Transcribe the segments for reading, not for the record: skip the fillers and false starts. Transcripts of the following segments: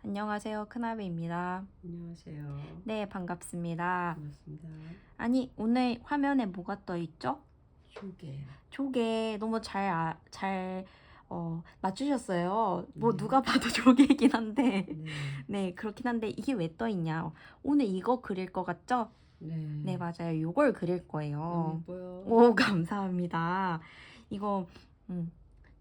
안녕하세요. 큰아베입니다. 안녕하세요. 네, 반갑습니다. 반갑습니다. 아니, 오늘 화면에 뭐가 떠 있죠? 조개요. 조개 너무 맞추셨어요. 뭐 네. 누가 봐도 조개이긴 한데. 네. 네, 그렇긴 한데 이게 왜 떠 있냐? 오늘 이거 그릴 거 같죠? 네. 네, 맞아요. 이걸 그릴 너무 거예요. 예뻐요. 오, 감사합니다. 이거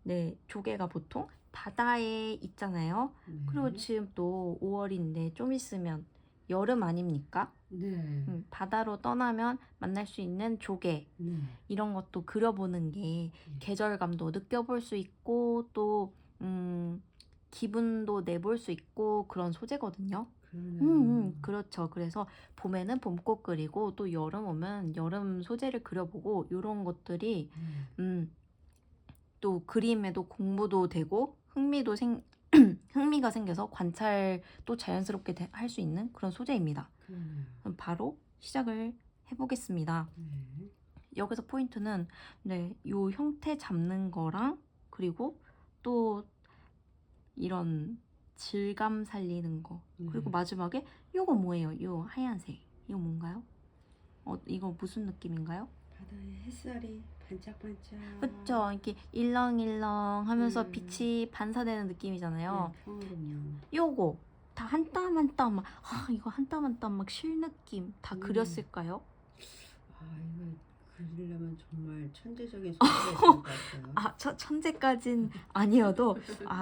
네, 조개가 보통 바다에 있잖아요. 네. 그리고 지금 또 5월인데 좀 있으면 여름 아닙니까? 네. 바다로 떠나면 만날 수 있는 조개 네. 이런 것도 그려보는 게 계절감도 느껴볼 수 있고 또 기분도 내볼 수 있고 그런 소재거든요. 그러네요. 그렇죠. 그래서 봄에는 봄꽃 그리고 또 여름 오면 여름 소재를 그려보고 이런 것들이 또 그림에도 공부도 되고 흥미가 생겨서 관찰도 자연스럽게 할 수 있는 그런 소재입니다. 그러네요. 그럼 바로 시작을 해보겠습니다. 네. 여기서 포인트는 요 형태 잡는 거랑 그리고 또 이런 질감 살리는 거 그리고 마지막에 요거 뭐예요? 요 하얀색 이거 뭔가요? 이거 무슨 느낌인가요? 바다에 햇살이 반짝반짝. 그쵸? 이렇게 일렁일렁 하면서 빛이 반사되는 느낌이잖아요. 네, 평화롭네요. 요거 다 한 땀 한 땀 막 이거 한 땀 한 땀 막 쉴 느낌 다 그렸을까요? 이거 그리려면 정말 천재적인 소리가 있을 것 같아요. 천재까진 아니어도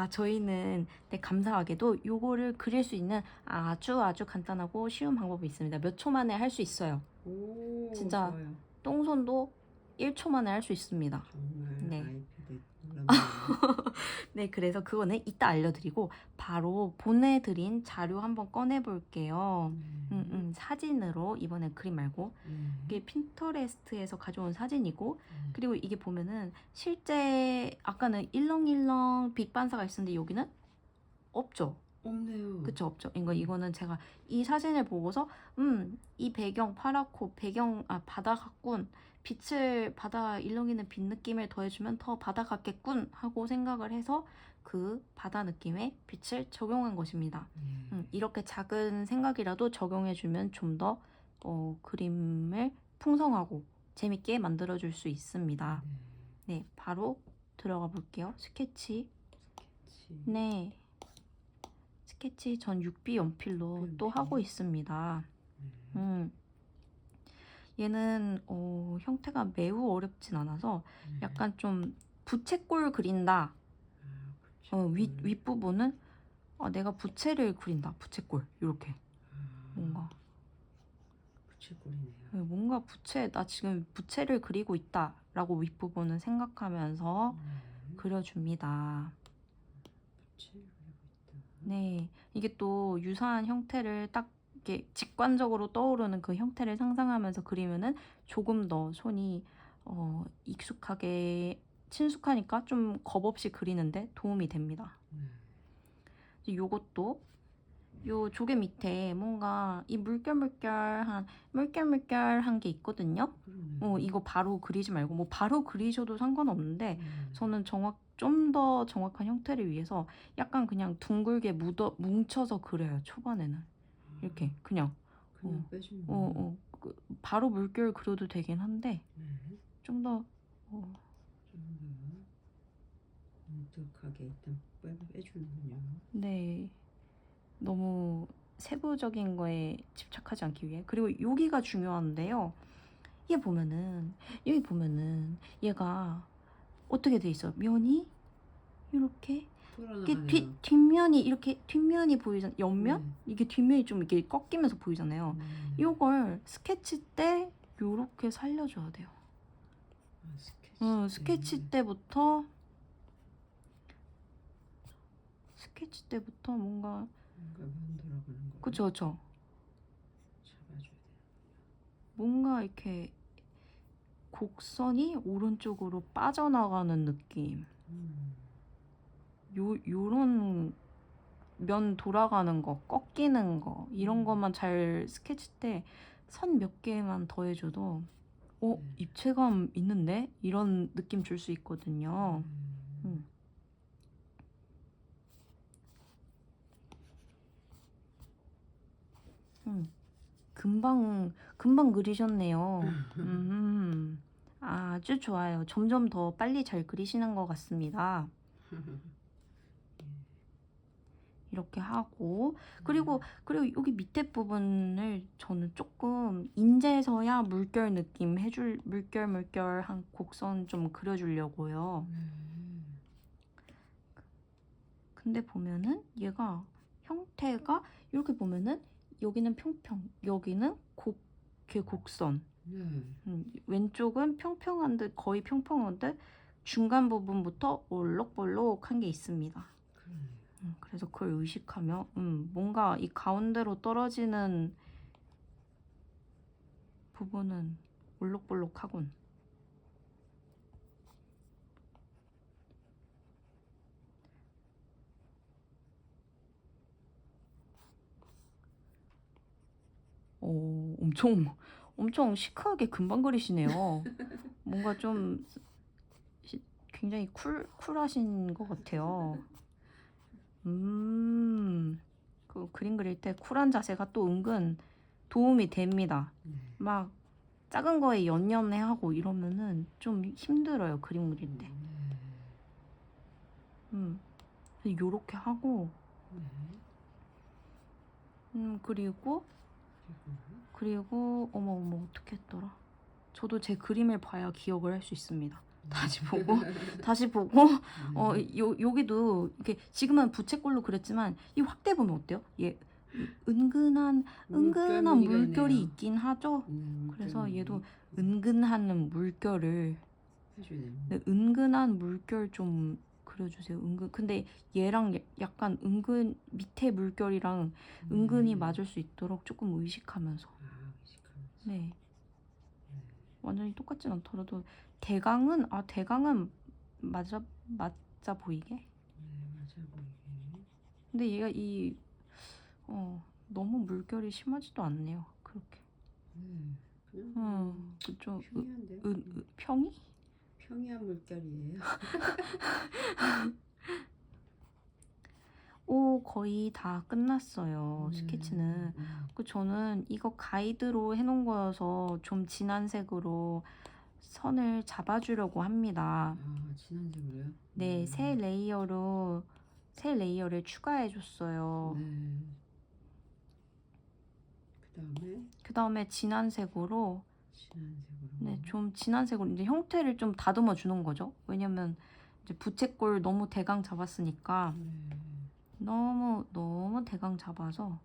저희는 감사하게도 요거를 그릴 수 있는 아주 간단하고 쉬운 방법이 있습니다. 몇 초 만에 할 수 있어요. 오, 진짜 좋아요. 똥손도 1초 만에 할 수 있습니다. 정말 네. 아이패드 놀랍네요. 네, 그래서 그거는 이따 알려드리고 바로 보내드린 자료 한번 꺼내 볼게요. 사진으로 이번에 그림 말고 이게 핀터레스트에서 가져온 사진이고 그리고 이게 보면은 실제 아까는 일렁일렁 빛 반사가 있었는데 여기는 없죠. 없네요. 그쵸, 없죠. 이거는 제가 이 사진을 보고서 이 배경 파랗고 바다 같군. 바다 일렁이는 빛 느낌을 더해주면 더 바다 같겠군 하고 생각을 해서 그 바다 느낌의 빛을 적용한 것입니다. 이렇게 작은 생각이라도 적용해주면 좀 더 그림을 풍성하고 재밌게 만들어줄 수 있습니다. 네, 바로 들어가 볼게요. 스케치. 네. 스케치 전 6B 연필로 또 하고 있습니다. 얘는 형태가 매우 어렵진 않아서 약간 좀 부채꼴 그린다. 윗부분은 내가 부채를 그린다. 부채꼴 이렇게 뭔가 부채꼴이네요. 뭔가 나 지금 부채를 그리고 있다 라고 윗부분은 생각하면서 그려줍니다. 네, 이게 또 유사한 형태를 딱 이렇게 직관적으로 떠오르는 그 형태를 상상하면서 그리면은 조금 더 손이 친숙하니까 좀 겁 없이 그리는데 도움이 됩니다. 요것도 요 조개 밑에 뭔가 이 물결물결한 게 있거든요. 이거 바로 그리지 말고 뭐 바로 그리셔도 상관없는데 저는 좀 더 정확한 형태를 위해서 약간 그냥 둥글게 뭉쳐서 그려요. 초반에는 이렇게 그냥 빼주는 바로 물결 그려도 되긴 한데 좀 더 뭉툭하게 일단 빼주는군요. 네, 너무 세부적인 거에 집착하지 않기 위해. 그리고 여기가 중요한데요. 여기 보면은 얘가 어떻게 돼 있어? 면이 이렇게 뒷면이 이렇게 뒷면이 보이잖아. 옆면? 이게 뒷면이 좀 이렇게 꺾이면서 보이잖아요. 이걸 스케치 때 이렇게 살려줘야 돼요. 스케치 때부터 뭔가 면 들어가는 거. 그쵸. 잡아줘야 돼요. 뭔가 이렇게 곡선이 오른쪽으로 빠져나가는 느낌. 요런 면 돌아가는 거, 꺾이는 거 이런 것만 잘 스케치 때 선 몇 개만 더해줘도 입체감 있는데? 이런 느낌 줄 수 있거든요. 금방 그리셨네요. 아주 좋아요. 점점 더 빨리 잘 그리시는 것 같습니다. 이렇게 하고 그리고 여기 밑에 부분을 저는 조금 인제서야 물결 느낌 해줄 물결한 곡선 좀 그려주려고요. 근데 보면은 얘가 형태가 이렇게 보면은 여기는 평평, 여기는 곡선. 왼쪽은 평평한 듯 거의 평평한 듯 중간 부분부터 올록볼록한 게 있습니다. 그래서 그걸 의식하며 뭔가 이 가운데로 떨어지는 부분은 올록볼록하군. 오, 엄청 시크하게 금방 그리시네요. 뭔가 좀 굉장히 쿨하신 것 같아요. 그 그림 그릴 때 쿨한 자세가 또 은근 도움이 됩니다. 막 작은 거에 연연해하고 이러면은 좀 힘들어요, 그림 그릴 때. 요렇게 하고 그리고 어머 어떻게 했더라? 저도 제 그림을 봐야 기억을 할 수 있습니다. 다시 보고 여기도 이렇게 지금은 부채꼴로 그렸지만 이 확대 보면 어때요? 얘 은근한 물결이 있긴 하죠. 그래서 얘도 은근한 물결을 은근한 물결 좀 그려주세요. 근데 얘랑 약간 은근 밑에 물결이랑 은근히 맞을 수 있도록 조금 의식하면서. 네. 완전히 똑같진 않더라도 대강은 맞아 보이게. 맞아 보이게. 근데 얘가 너무 물결이 심하지도 않네요. 그렇게. 그냥 좀 평이한데요? 평이? 평이한 물결이에요. 거의 다 끝났어요. 스케치는. 저는 이거 가이드로 해놓은 거여서 좀 진한 색으로 선을 잡아주려고 합니다. 진한 색으로요? 네, 새 레이어를 추가해줬어요. 그 다음에 진한 색으로 네, 좀 진한 색으로 이제 형태를 좀 다듬어 주는 거죠. 왜냐면 이제 부채꼴 너무 대강 잡았으니까 너무 대강 잡아서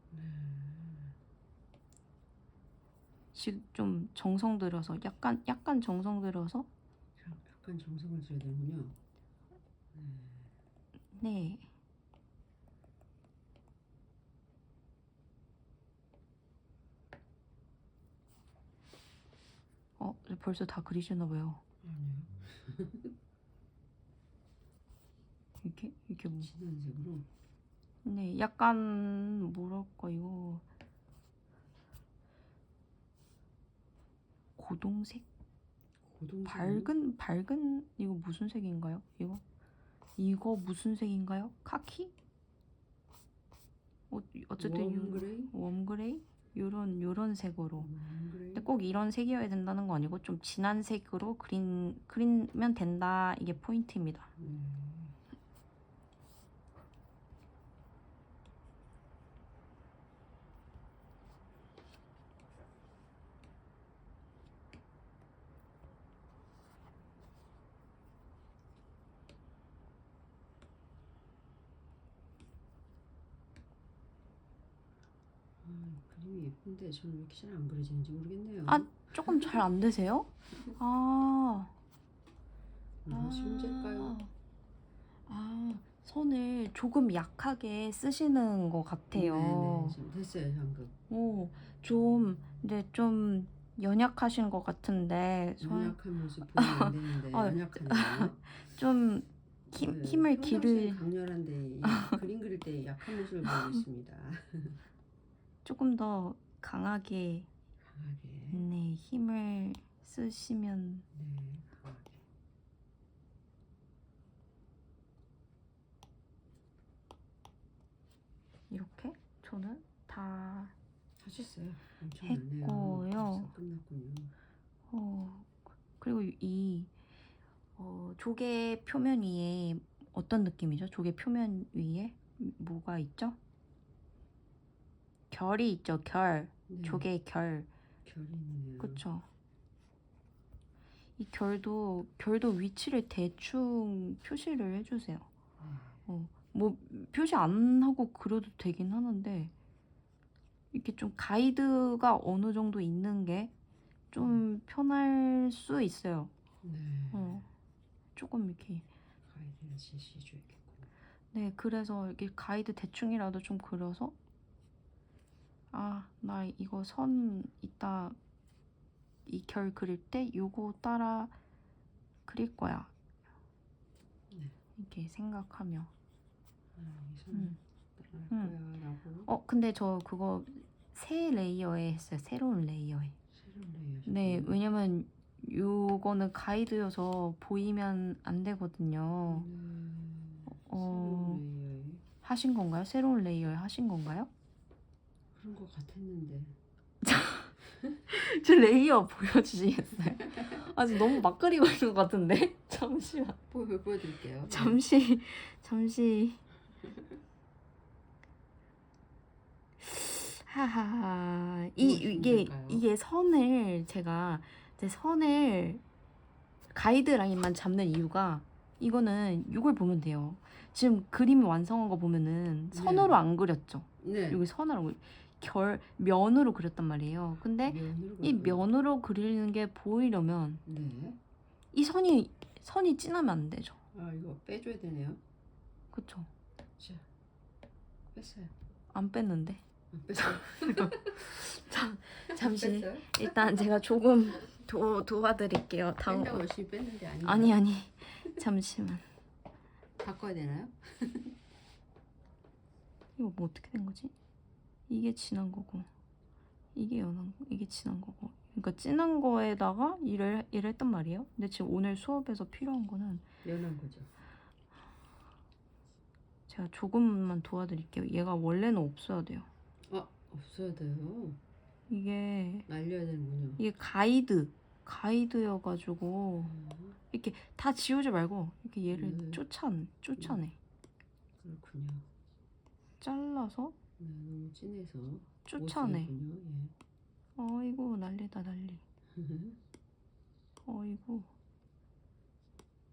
지금 좀 정성 들여서 약간 정성 들여서 약간 정성을 들여야 되는군요. 네. 벌써 다 그리시나 봐요. 아니요. 이렇게 뭐. 진한 색으로. 네, 약간 뭐랄까 이거 고동색? 밝은 이거 무슨 색인가요? 이거 무슨 색인가요? 카키? 어쨌든 웜그레이? 요런 색으로. 근데 꼭 이런 색이어야 된다는 거 아니고 좀 진한 색으로 그리면 된다. 이게 포인트입니다. 그림이 예쁜데 저는 왜 이렇게 잘 안 그려지는지 모르겠네요. 조금 잘 안 되세요? 심재일까요? 선을 조금 약하게 쓰시는 것 같아요. 네, 지금 됐어요, 방금. 이제 좀 연약하신 것 같은데 연약한 모습 보이면 안 되는데 연약하네요. 좀 힘을 평상시엔 강렬한데 그림 그릴 때 약한 모습을 보이고 있습니다. 조금 더 강하게 네, 힘을 쓰시면 강하게. 이렇게 저는 다 하셨어요. 엄청 했고요. 많네요. 벌써 끝났군요. 그리고 이 조개 표면 위에 어떤 느낌이죠? 조개 표면 위에 뭐가 있죠? 결이 있죠. 결. 네. 조개의 결. 결이 있네요. 그쵸? 이 결도 위치를 대충 표시를 해주세요. 네. 뭐 표시 안 하고 그려도 되긴 하는데 이렇게 좀 가이드가 어느 정도 있는 게 좀 편할 수 있어요. 네. 조금 이렇게. 가이드는 제시해 줘야겠고. 네, 그래서 이렇게 가이드 대충이라도 좀 그려서 나 이거 선 이따 이 결 그릴 때 요거 따라 그릴 거야. 네. 이렇게 생각하며. 이 손 따라할 거야 라고. 근데 저 그거 새 레이어에 했어요. 새로운 레이어에. 새로운 레이어. 네, 왜냐면 요거는 가이드여서 보이면 안 되거든요. 새로운 레이어에. 하신 건가요? 새로운 레이어에 하신 건가요? 그런 거 같았는데. 제 레이어 보여주시겠어요? 아직 너무 막 그리고 있는 것 같은데? 잠시만. 보여드릴게요. 잠시. 하하하. 이게 선을 제가 제 선을 가이드 라인만 잡는 이유가 이거는 이걸 보면 돼요. 지금 그림 완성한 거 보면은 선으로 네. 안 그렸죠. 네. 여기 선으로 면으로 그렸단 말이에요. 근데 이 면으로 그리는 게 보이려면 네. 이 선이 진하면 안 되죠. 이거 빼줘야 되네요. 그쵸? 자, 뺐어요. 안 뺐는데. 안 뺐어요. 잠시 뺐어요? 일단 제가 조금 도와드릴게요. 뺀다고 열심히 뺐는데 아닌가요? 아니 잠시만. 바꿔야 되나요? 이거 뭐 어떻게 된 거지? 이게 진한 거고 이게 연한 거, 이게 진한 거고. 그러니까 진한 거에다가 일을 했단 말이에요. 근데 지금 오늘 수업에서 필요한 거는 연한 거죠. 제가 조금만 도와드릴게요. 얘가 원래는 없어야 돼요. 없어야 돼요. 이게 날려야 되는군요. 이게 가이드여가지고 이렇게 다 지우지 말고 이렇게 얘를 쫓아내. 그렇군요. 잘라서 네, 너무 진해서 쫓아내. 못 쓰겠군요. 어이구 난리다 난리. 어이구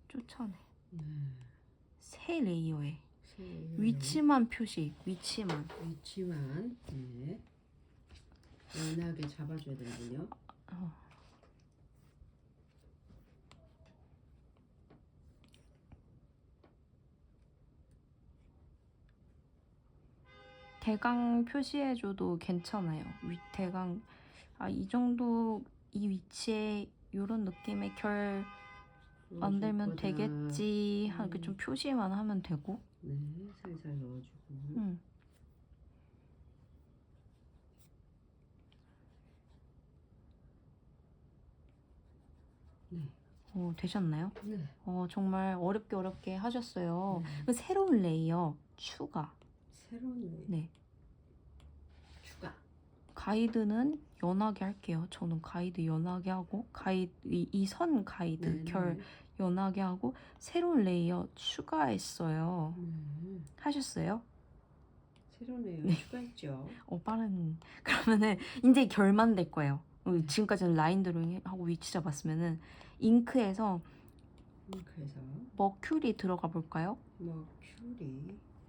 쫓아내. 네. 새 레이어에 위치만 표시. 위치만. 네. 연하게 잡아줘야 되는군요. 대강 표시해줘도 괜찮아요. 대강 이 정도 이 위치에 이런 느낌의 결 만들면 되겠지 하게 좀 표시만 하면 되고. 네, 살살 넣어주고. 네. 되셨나요? 네. 정말 어렵게 하셨어요. 네. 새로운 레이어 추가. 새로운 레이어. 네. 추가. 가이드는 연하게 할게요. 저는 가이드 연하게 하고 이 선 가이드 결 연하게 하고 새로운 레이어 추가했어요. 하셨어요? 새로운 레이어 추가했죠. 빠른. 그러면은 이제 결만 될 거예요. 지금까지는 라인 드로잉 하고 위치 잡았으면은 잉크에서 머큐리 들어가 볼까요?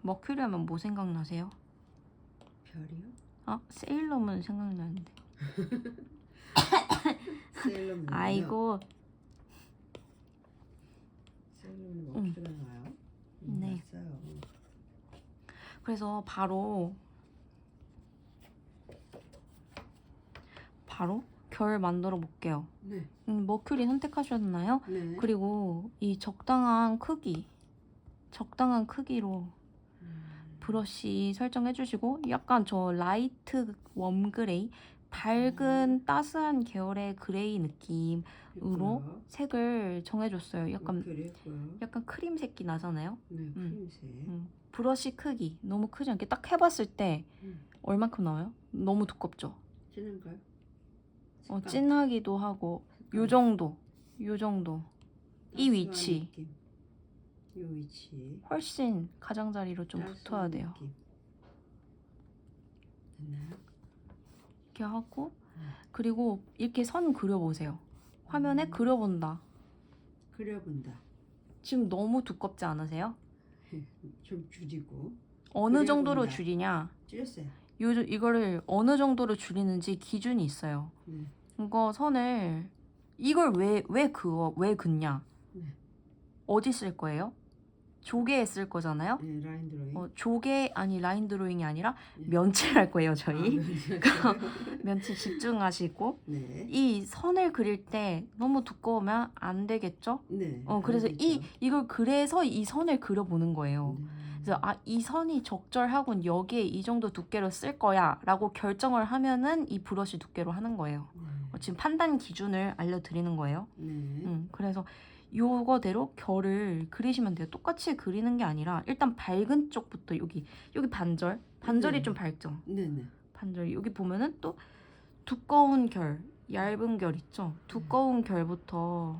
머큐리 하면 뭐 생각나세요? 별이요? 세일러문 생각나는데. 세일러문. 아이고. 세일러문 머큐리가 나와요? 네. 맞아요. 그래서 바로 결 만들어 볼게요. 네. 머큐리 선택하셨나요? 네. 그리고 이 적당한 크기로 브러쉬 설정해 주시고 약간 저 라이트 웜그레이 밝은 따스한 계열의 그레이 느낌으로 색을 정해줬어요. 약간 크림 색이 나잖아요. 네, 크림색. 브러쉬 크기 너무 크지 않게 딱 해봤을 때 얼마큼 나와요? 너무 두껍죠? 진한가요? 색감, 진하기도 하고 색감. 요 정도 이 따스한 위치 느낌. 이 위치 훨씬 가장자리로 좀 붙어야 따스한 돼요. 느낌. 됐나요? 이렇게 하고 그리고 이렇게 선 그려보세요. 화면에 그려본다. 그려본다. 지금 너무 두껍지 않으세요? 좀 줄이고. 어느 그려본다. 정도로 줄이냐? 줄였어요. 이거를 어느 정도로 줄이는지 기준이 있어요. 이거 선을 이걸 왜 긋냐? 네. 어디 쓸 거예요? 조개에 쓸 거잖아요. 네, 라인 드로잉. 조개 아니 라인 드로잉이 아니라 네. 면체할 거예요 저희. 아, 면체 집중하시고 네. 이 선을 그릴 때 너무 두꺼우면 안 되겠죠? 네. 그래서 알겠죠. 이걸 그래서 이 선을 그려보는 거예요. 네. 그래서 이 선이 적절하군 여기에 이 정도 두께로 쓸 거야 라고 결정을 하면은 이 브러쉬 두께로 하는 거예요. 네. 지금 판단 기준을 알려드리는 거예요. 네. 그래서 요거대로 결을 그리시면 돼요. 똑같이 그리는 게 아니라 일단 밝은 쪽부터 여기 반절이 네. 좀 밝죠. 네네. 반절 여기 보면은 또 두꺼운 결, 얇은 결 있죠. 두꺼운 결부터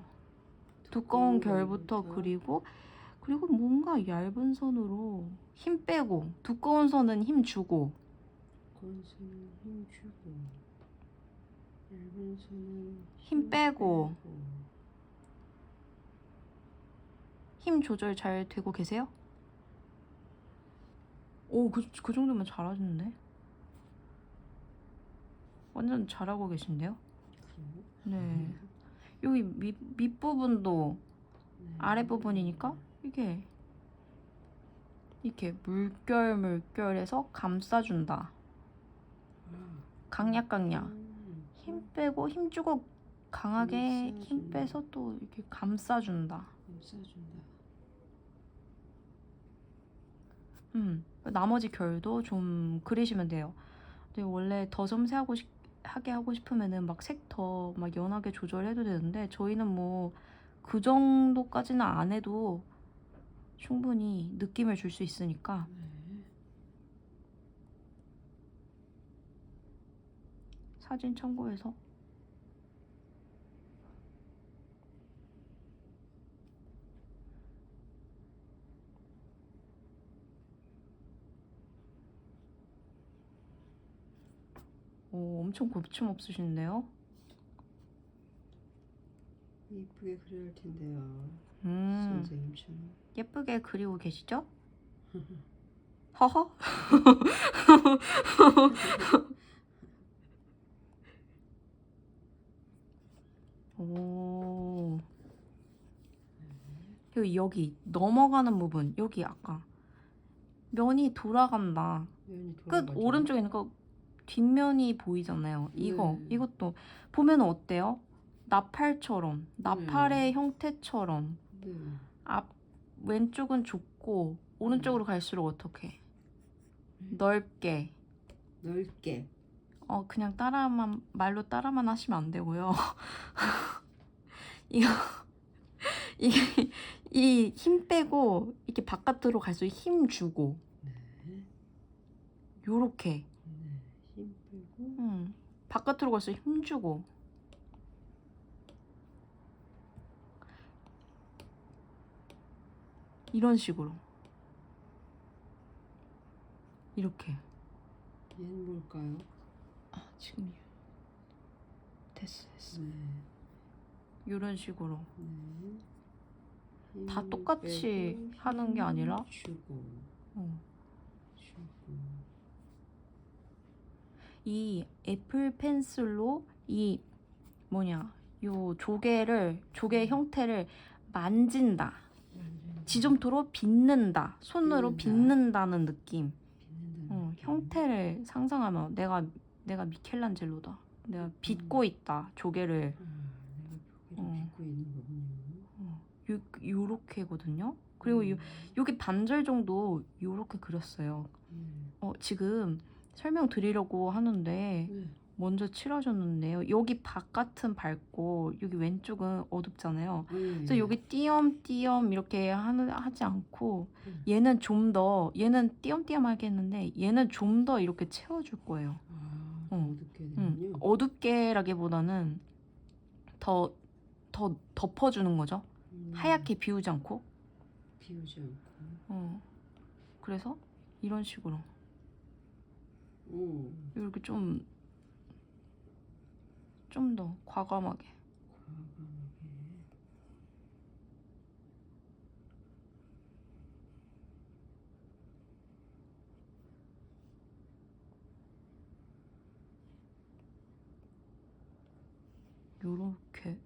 그리고 뭔가 얇은 선으로 힘 빼고 두꺼운 선은 힘 주고 건선은 힘 주고 얇은 선은 힘 빼고 힘 조절 잘 되고 계세요? 오, 그 정도면 잘하시는데? 완전 잘하고 계신데요? 그래요? 네. 여기 밑부분도 네. 아랫부분이니까 이게 이렇게 물결해서 감싸준다. 강약. 힘 빼고 힘 주고 강하게 힘 빼서 또 이렇게 감싸준다. 감싸준다. 나머지 결도 좀 그리시면 돼요. 근데 원래 더 섬세하게 하고 싶으면은 막 색 더 막 연하게 조절해도 되는데 저희는 뭐 그 정도까지는 안 해도 충분히 느낌을 줄 수 있으니까 네. 사진 참고해서 오, 엄청 곱침 없으신데요? 이쁘게 그려야 할 텐데요. 음, 선생님처럼. 예쁘게 그리고 계시죠? 허허? 오. 그리고 여기 넘어가는 부분, 여기 아까 면이 돌아간다. 면이 끝 돌아가죠. 오른쪽에 있는 거 뒷면이 보이잖아요. 네. 이것도 보면 어때요? 나팔의 형태처럼 네. 왼쪽은 좁고 오른쪽으로 갈수록 어떻게? 넓게. 그냥 말로 따라만 하시면 안 되고요. 이게 이 힘 빼고 이렇게 바깥으로 갈수록 힘 주고 네. 요렇게 네. 힘 빼고 바깥으로 갈수록 힘 주고 이런 식으로 이렇게 얘는 뭘까요? 지금 됐어. 네. 이런 식으로 네. 다 힘 똑같이 빼고 하는 게 힘 아니라 주고 이 애플 펜슬로 요 조개 형태를 만진다. 지점토로 빚는다. 손으로 빚는다는 느낌. 형태를 상상하면 내가 미켈란젤로다. 내가 빚고 있다. 조개를. 내가 빚고 있는 거군요. 요렇게거든요. 그리고 여기 반절 정도 요렇게 그렸어요. 지금 설명드리려고 하는데 먼저 칠하셨는데요. 여기 바깥은 밝고 여기 왼쪽은 어둡잖아요. 그래서 여기 띄엄띄엄 이렇게 하지 않고 얘는 띄엄띄엄하게 했는데 얘는 좀 더 이렇게 채워줄 거예요. 어둡게 되군요. 어둡게라기보다는 더 덮어주는 거죠. 하얗게 비우지 않고. 비우지 않고. 그래서 이런 식으로 오. 이렇게 좀 더 과감하게. 요렇게.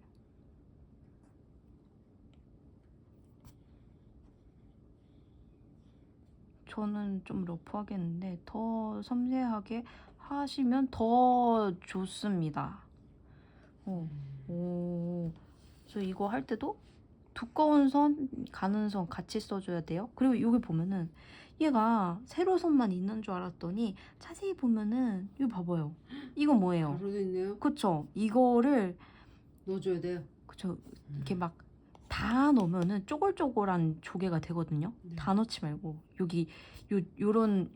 저는 좀 러프하게 했는데 더 섬세하게 하시면 더 좋습니다. 그래서 이거 할 때도 두꺼운 선, 가는 선 같이 써줘야 돼요. 그리고 여기 보면은 얘가 세로선만 있는 줄 알았더니 자세히 보면은 이거 봐봐요. 이건 뭐예요? 바로 됐네요. 그쵸? 이거를 넣어줘야 돼요. 그쵸? 이렇게 막 다 넣으면은 쪼글쪼글한 조개가 되거든요. 네. 다 넣지 말고 여기 요런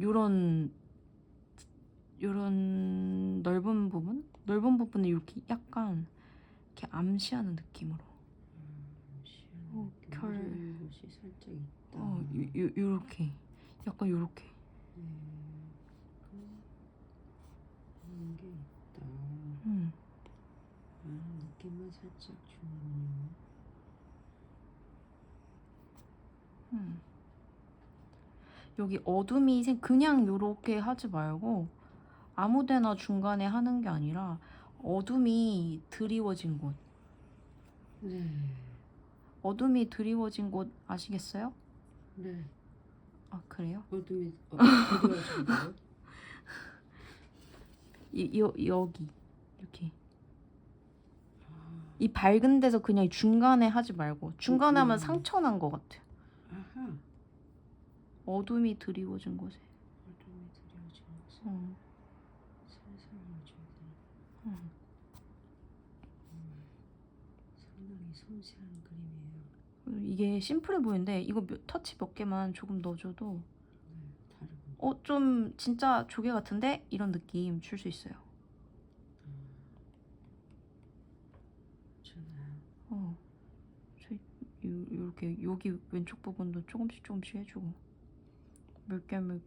넓은 부분을 이렇게 약간 이렇게 암시하는 느낌으로. 결. 곳이 살짝 있다. 요렇게 약간 요렇게. 그런 게 있다. 느낌만 살짝 주는군요. 여기 어둠이 그냥 요렇게 하지 말고 아무데나 중간에 하는 게 아니라 어둠이 드리워진 곳. 네. 어둠이 드리워진 곳 아시겠어요? 네. 아 그래요? 어둠이 드리워진 거요? 여기 이렇게. 이 밝은 데서 그냥 중간에 하지 말고 중간에 하면 상처 난 것 같아. 아하. 어둠이 드리워진 곳에. 어둠이 드리워진 곳에. 살살 넣어줘야 되나? 상당히 섬세한 그림이에요. 이게 심플해 보이는데 이거 터치 몇 개만 조금 넣어줘도 다르고. 좀 진짜 조개 같은데? 이런 느낌 줄 수 있어요. 좋나요? 이렇게 여기 왼쪽 부분도 조금씩 해주고 물결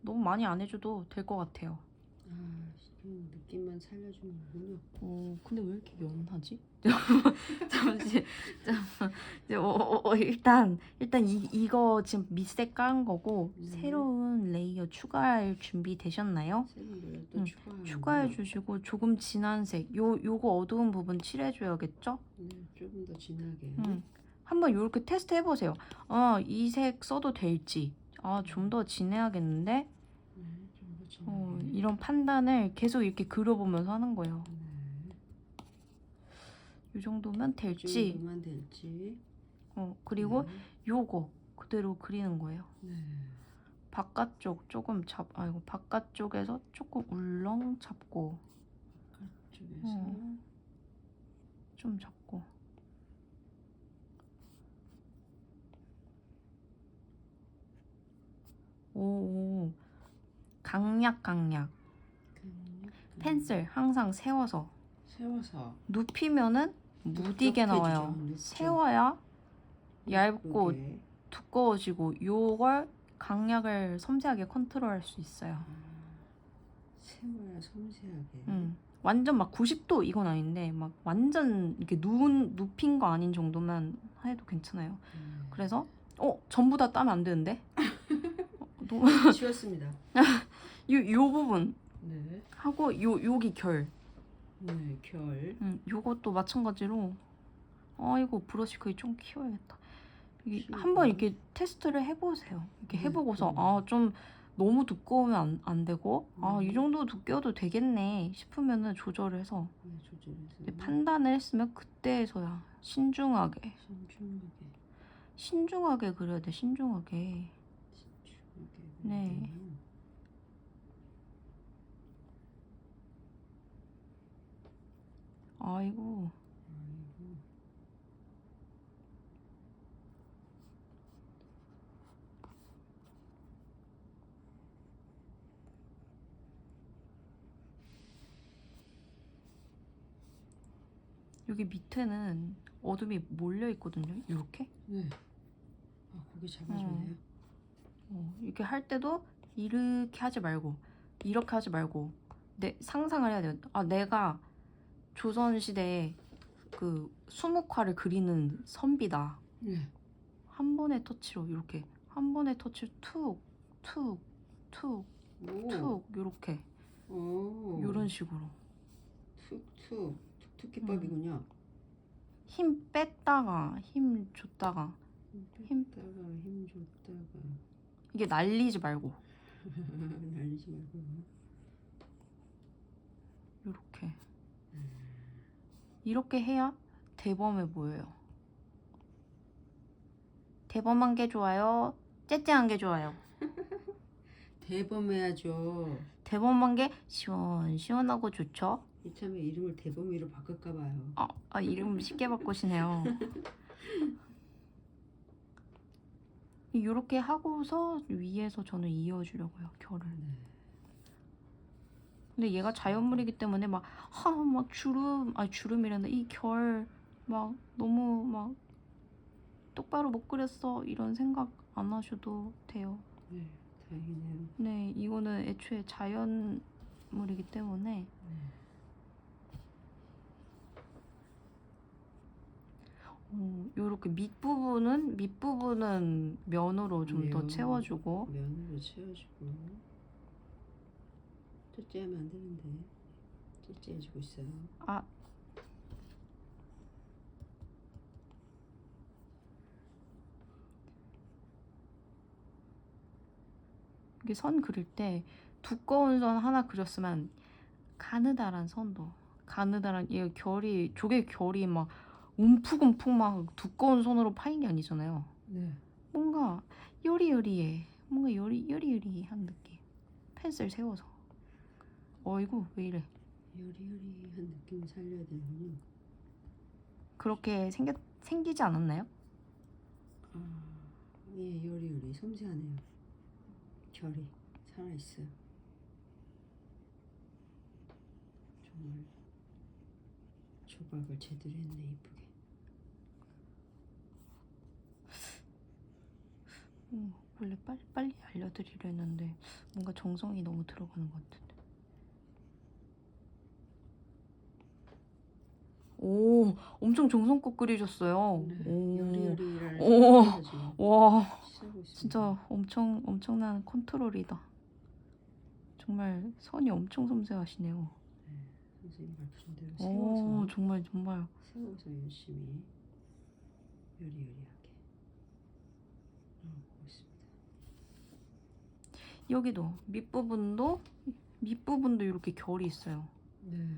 너무 많이 안 해줘도 될 것 같아요. 느낌만 살려주는 거군요. 근데 왜 이렇게 연하지? 잠시 일단 이거 지금 밑색 깔은 거고 새로운 레이어 추가할 준비 되셨나요? 새로운 레이어 또 추가해 주시고 조금 진한 색 요거 어두운 부분 칠해줘야겠죠? 네, 조금 더 진하게. 한번 이렇게 테스트 해보세요. 이 색 써도 될지. 좀 더 진해야겠는데? 네, 좀 더 진하게. 이런 판단을 계속 이렇게 그려보면서 하는 거예요. 이 정도면 될지. 이 정도만 될지. 그리고 요거 그대로 그리는 거예요. 네. 바깥쪽 조금 바깥쪽에서 조금 울렁 잡고. 바깥쪽에서 좀 잡고. 강약. 펜슬 항상 세워서 눕히면은 무디게 나와요. 세워야 얇고 두꺼워지고 요걸 강약을 섬세하게 컨트롤할 수 있어요. 세워야 섬세하게. 완전 막 90도 이건 아닌데 막 완전 이렇게 눕힌 거 아닌 정도만 해도 괜찮아요. 그래서 전부 다 따면 안 되는데. 쉬웠습니다. 요 부분. 네. 하고 여기 결. 네, 결. 요것도 마찬가지로. 이거 브러쉬 크기 좀 키워야겠다. 한번 이렇게 테스트를 해보세요. 이렇게 해보고서 좀 너무 두꺼우면 안 되고 이 정도 두께여도 되겠네 싶으면은 조절해서 판단을 했으면 그때서야 신중하게 그려야 돼. 신중하게. 네. 아이고. 여기 밑에는 어둠이 몰려 있거든요. 이렇게. 네. 아, 거기 잡아주네요. 이렇게 할 때도 이렇게 하지 말고 이렇게 하지 말고 상상을 해야 돼요. 아, 내가 조선시대에 그 수묵화를 그리는 선비다. 네. 한 번의 터치로 이렇게 한 번의 터치로 툭, 툭, 툭, 오. 툭 이렇게 오. 이런 식으로 툭툭. 툭툭 기법이군요. 힘 뺐다가 힘 줬다가 힘- 뺐다가 힘 줬다가 이게 날리지 말고 날리지 말고. 이렇게 해야 대범해 보여요. 대범한 게 좋아요? 째째한 게 좋아요? 대범해야죠. 대범한 게 시원하고 좋죠? 이참에 이름을 대범이로 바꿀까 봐요. 이름 쉽게 바꾸시네요. 이렇게 하고서 위에서 저는 이어주려고요, 결을. 네. 근데 얘가 자연물이기 때문에 막 주름이란다. 이 결 막 너무 막 똑바로 못 그렸어 이런 생각 안 하셔도 돼요. 네, 다행이네요. 네, 이거는 애초에 자연물이기 때문에 요렇게 밑부분은 면으로 좀 더 채워주고 면으로 채워주고. 째째하면 안 되는데 째째해주고 있어요. 이게 선 그릴 때 두꺼운 선 하나 그렸으면 가느다란 얘 결이 조개 결이 막 움푹움푹 막 두꺼운 선으로 파인 게 아니잖아요. 네. 뭔가 여리여리해. 뭔가 여리여리한 느낌. 펜슬 세워서. 어이구 왜 이래. 여리여리한 느낌을 살려야 되는군요. 그렇게 생기지 않았나요? 예, 여리여리 섬세하네요. 결이 살아있어요. 정말 조각을 제대로 했네, 이쁘게. 원래 빨리 알려드리려 했는데 뭔가 정성이 너무 들어가는 것 같은데. 오, 엄청 정성껏 그리셨어요. 네, 오, 여리여리라는 오, 생각을 지금 와, 시작하고 있습니다. 진짜 엄청난 컨트롤이다. 정말 선이 엄청 섬세하시네요. 네, 선생님 가르쳐준 대로 오, 세워서 정말. 세워서 열심히 여리여리하게 하고 있습니다. 여기도 밑부분도 이렇게 결이 있어요. 네.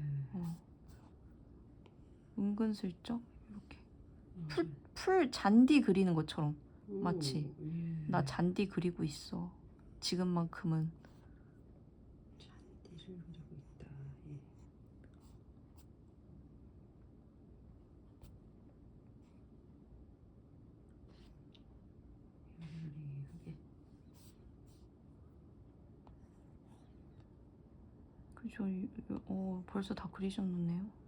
은근슬쩍 이렇게 맞아요. 풀 잔디 그리는 것처럼 오, 마치 예. 나 잔디 그리고 있어. 지금만큼은. 잔디를 그리고 있다. 예. 여리여리하게. 그죠? 벌써 다 그리셨네요.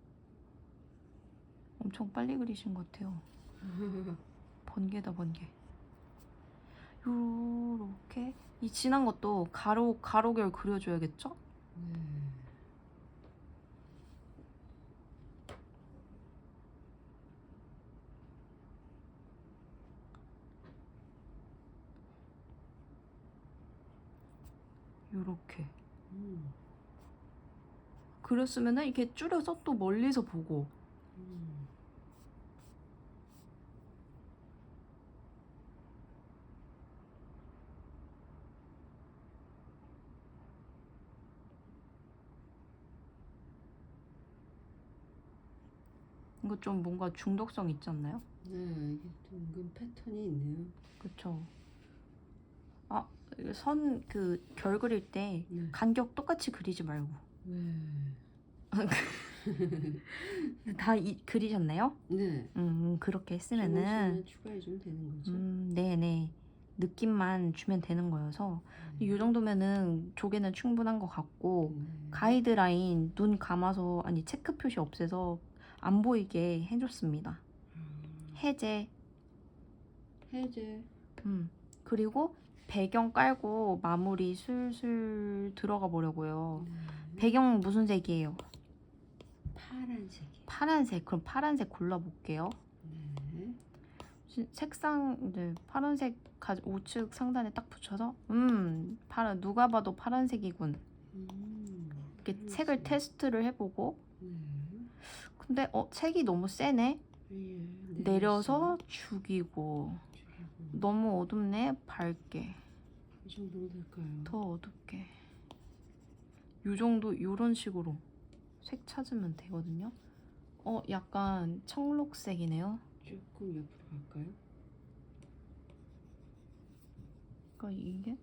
엄청 빨리 그리신 것 같아요. 번개다 번개. 요렇게 이 진한 것도 가로결 그려줘야겠죠? 네. 요렇게 그렸으면은 이렇게 줄여서 또 멀리서 보고. 이거 좀 뭔가 중독성 있지 않나요? 네, 이게 또 은근 패턴이 있네요. 그쵸. 결 그릴 때 네. 간격 똑같이 그리지 말고. 네. 다 그리셨나요? 네. 그렇게 했으면은 추가해주면 되는 거죠. 네네. 느낌만 주면 되는 거여서 이 정도면은 조개는 충분한 것 같고, 네. 가이드라인 눈 감아서 체크 표시 없애서 안 보이게 해줬습니다. 해제. 해제. 그리고 배경 깔고 마무리 슬슬 들어가 보려고요. 배경 무슨 색이에요? 파란색이. 파란색. 그럼 파란색 골라볼게요. 네. 색상 네, 파란색 우측 상단에 딱 붙여서 파란 누가 봐도 파란색이군. 이렇게 파란색. 색을 테스트를 해보고 네. 근데 색이 너무 세네. 예, 내려서 죽이고 너무 어둡네. 밝게. 이 정도로 될까요? 더 어둡게. 요 정도 요런 식으로 색 찾으면 되거든요. 약간 청록색이네요. 조금 옆으로 갈까요? 그러니까 이게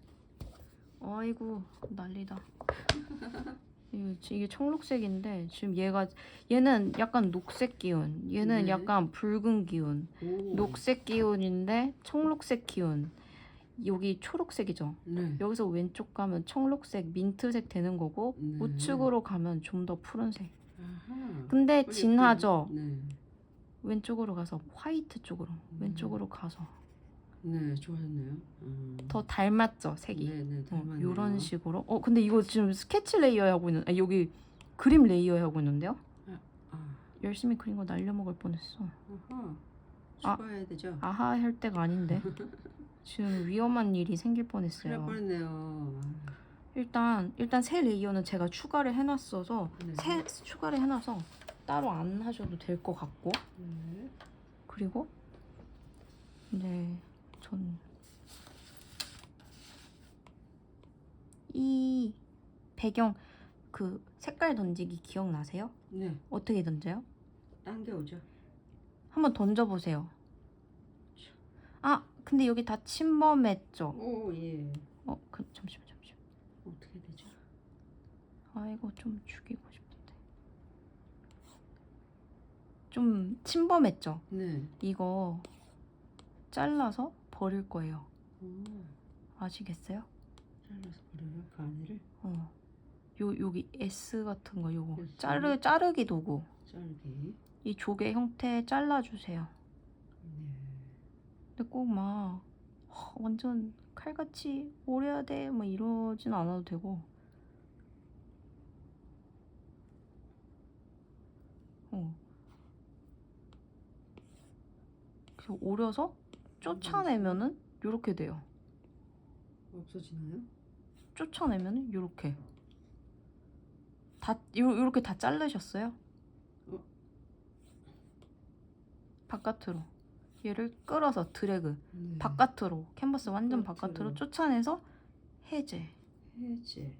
아이고 난리다. 이게 청록색인데 지금 얘는 약간 녹색 기운, 얘는 네. 약간 붉은 기운, 오. 녹색 기운인데 청록색 기운. 여기 초록색이죠. 네. 여기서 왼쪽 가면 청록색, 민트색 되는 거고 네. 우측으로 가면 좀 더 푸른색. 아하. 근데 진하죠. 네. 왼쪽으로 가서 화이트 쪽으로 왼쪽으로 가서 네, 좋아졌네요. 더 닮았죠 색이. 네, 닮았네요. 이런 식으로. 근데 이거 지금 스케치 레이어 하고 있는. 여기 그림 레이어 하고 있는데요. 열심히 그린 거 날려먹을 뻔했어. 아하. 추가해야 되죠? 아하 할 때가 아닌데. 지금 위험한 일이 생길 그럴 뻔했어요. 뻔했네요. 일단 새 레이어는 제가 추가를 해놨어서 네. 추가를 해놔서 따로 안 하셔도 될 것 같고. 네. 그리고 네, 전 이 배경 그 색깔 던지기 기억나세요? 네. 어떻게 던져요? 당겨오죠. 한번 던져보세요. 근데 여기 다 침범했죠? 오, 예. 잠시만. 어떻게 되죠? 아이고 좀 죽이고 싶은데. 좀 침범했죠? 네. 이거 잘라서 버릴 거예요. 오, 아시겠어요? 잘라서 버려요, 그 안에를. 여기 S 같은 거 요거 S? 자르기 도구. 자르기. 이 조개 형태 잘라주세요. 네. 근데 꼭 막 완전 칼같이 오려야 돼 막 이러진 않아도 되고. 그래서 오려서 쫓아내면은 요렇게 돼요. 없어지나요? 쫓아내면은 요렇게 요렇게 다 자르셨어요? 바깥으로 얘를 끌어서 드래그 네. 바깥으로 캔버스 완전 바깥으로 바깥으로. 쫓아내서 해제. 해제.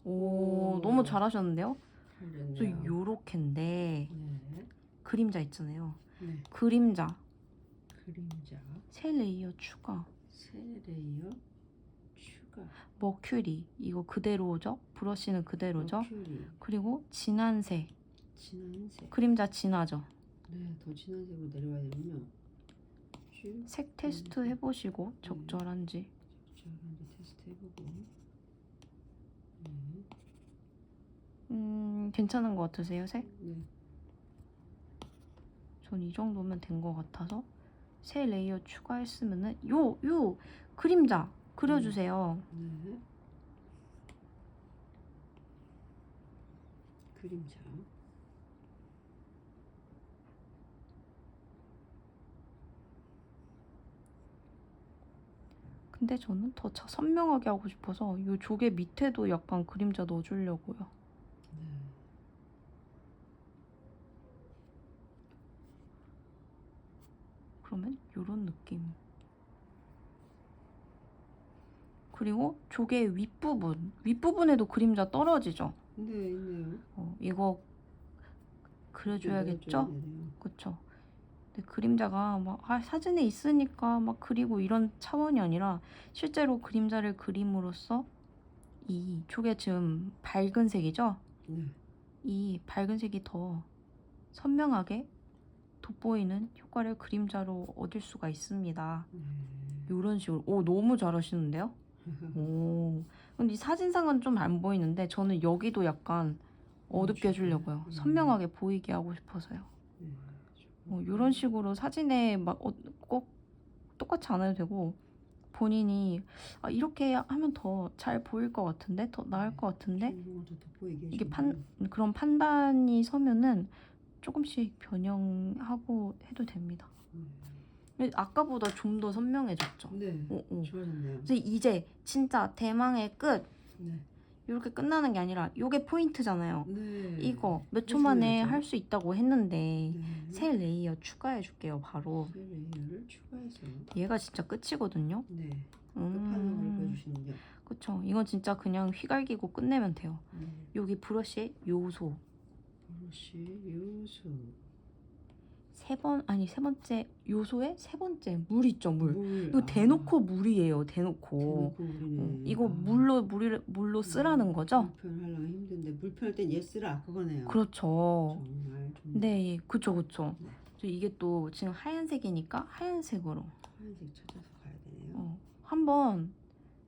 오, 오. 너무 잘하셨는데요? 그래서 잘했네요. 요렇게인데 네. 그림자 있잖아요. 네. 그림자 그림자. 새 레이어 추가. 새 레이어 추가. 머큐리 이거 그대로죠? 브러쉬는 그대로죠? 머큐리. 그리고 진한 색. 진한 색. 그림자 진하죠? 네, 더 진한 색으로 내려와야 되군요. 색 테스트 해보시고 적절한지. 적절한지 테스트 해보고. 괜찮은 것 같으세요, 색? 네. 전 이 정도면 된 것 같아서 새 레이어 추가했으면은 요 그림자 그려주세요. 네. 그림자. 근데 저는 더 선명하게 하고 싶어서 요 조개 밑에도 약간 그림자 넣어주려고요. 네. 그러면 요런 느낌. 그리고 조개 윗부분에도 그림자 떨어지죠? 네, 있네요. 이거 그려줘야겠죠? 넣어줘야 되네요. 그쵸? 근데 그림자가 막 사진에 있으니까 막 그리고 이런 차원이 아니라 실제로 그림자를 그림으로써 이 조개 지금 밝은 색이죠? 네. 이 밝은 색이 더 선명하게 돋보이는 효과를 그림자로 얻을 수가 있습니다. 이런 식으로. 오, 너무 잘하시는데요? 오, 근데 이 사진상은 좀 안 보이는데 저는 여기도 약간 어둡게 해주려고요. 선명하게 보이게 하고 싶어서요. 네. 이런 식으로 사진에 막 꼭 똑같이 안 해도 되고 본인이 이렇게 하면 더 잘 보일 것 같은데 더 나을 것 같은데 이런 것도 더 보이게 이게 해주고. 그런 판단이 서면은 조금씩 변형하고 해도 됩니다. 근데 아까보다 좀 더 선명해졌죠. 네. 어. 좋아졌네요. 그래서 이제 진짜 대망의 끝 네. 이렇게 끝나는 게 아니라 이게 포인트잖아요. 네. 이거 몇 초 만에 해줘야죠. 할 수 있다고 했는데 네. 새 레이어 추가해 줄게요. 바로 새 레이어를 추가해서. 얘가 진짜 끝이거든요. 네. 끝판왕을 음, 보여주시는요. 그쵸. 이건 진짜 그냥 휘갈기고 끝내면 돼요. 네. 여기 브러쉬의 요소 브러쉬 요소. 세 번째 요소의 세 번째 물 있죠. 물. 이거 아, 대놓고 물이에요. 대놓고. 대놓고 물이네. 이거 물로 쓰라는 거죠? 물편하려면 힘든데 물편할 땐 예스라 그거네요. 그렇죠. 정말 좋네. 네, 그쵸. 네. 이게 또 지금 하얀색이니까 하얀색으로 하얀색 찾아서 가야 되네요. 한번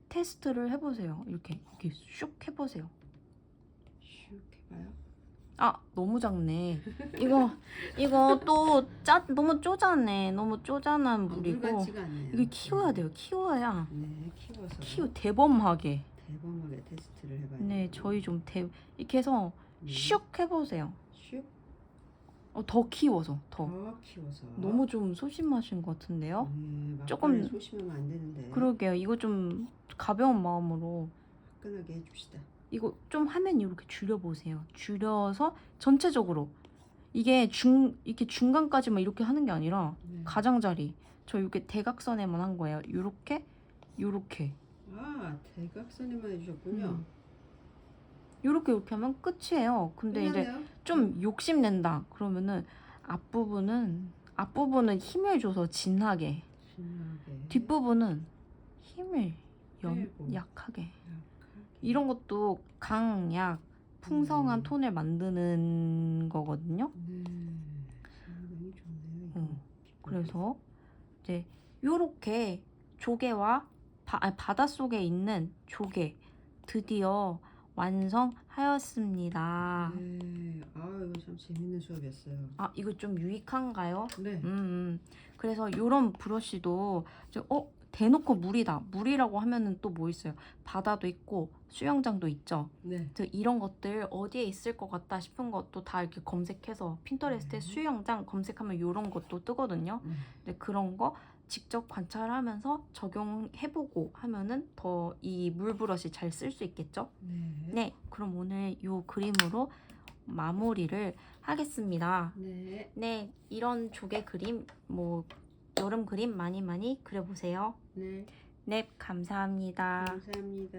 테스트를 해보세요. 이렇게 슉 해보세요. 슉 해봐요. 너무 작네. 이거 또 너무 쪼잔해. 너무 쪼잔한 물이고. 물 같지가 않네요. 이거 키워야 돼요. 키워야. 네, 키워서 대범하게. 대범하게 테스트를 해봐야 네, 돼요. 저희 좀 이렇게 해서 네. 슉 해보세요. 슉. 더 키워서 더 키워서. 너무 좀 소심하신 것 같은데요? 네, 조금- 조금 소심하면 안 되는데. 그러게요. 이거 좀 가벼운 마음으로 화끈하게 해줍시다. 이거 좀 화면 이렇게 줄여보세요. 줄여서 전체적으로 이게 이렇게 중간까지만 이렇게 하는 게 아니라 네. 가장자리 저 이렇게 대각선에만 한 거예요. 요렇게 아, 대각선에만 해주셨군요. 요렇게 하면 끝이에요. 근데 이제 끝났네요. 좀 욕심낸다 그러면은 앞부분은 힘을 줘서 진하게 진하게. 뒷부분은 힘을 빼고. 약하게 이런 것도 강약 풍성한 톤을 만드는 거거든요. 네, 상당히 좋네요. 이거. 그래서 이제 요렇게 조개와 바닷속에 있는 조개 드디어 완성하였습니다. 네, 이거 참 재밌는 수업이었어요. 이거 좀 유익한가요? 네, 그래서 요런 브러쉬도 이제 대놓고 물이라고 하면은 또 뭐 있어요? 바다도 있고 수영장도 있죠. 네, 그래서 이런 것들 어디에 있을 것 같다 싶은 것도 다 이렇게 검색해서 핀터레스트에 수영장 검색하면 이런 것도 뜨거든요. 근데 그런 거 직접 관찰하면서 적용해보고 하면은 더 이 물브러쉬 잘 쓸 수 있겠죠? 네, 네, 그럼 오늘 이 그림으로 마무리를 하겠습니다. 네. 네, 이런 조개 그림, 여름 그림 많이 그려보세요. 네, 네, 감사합니다. 감사합니다.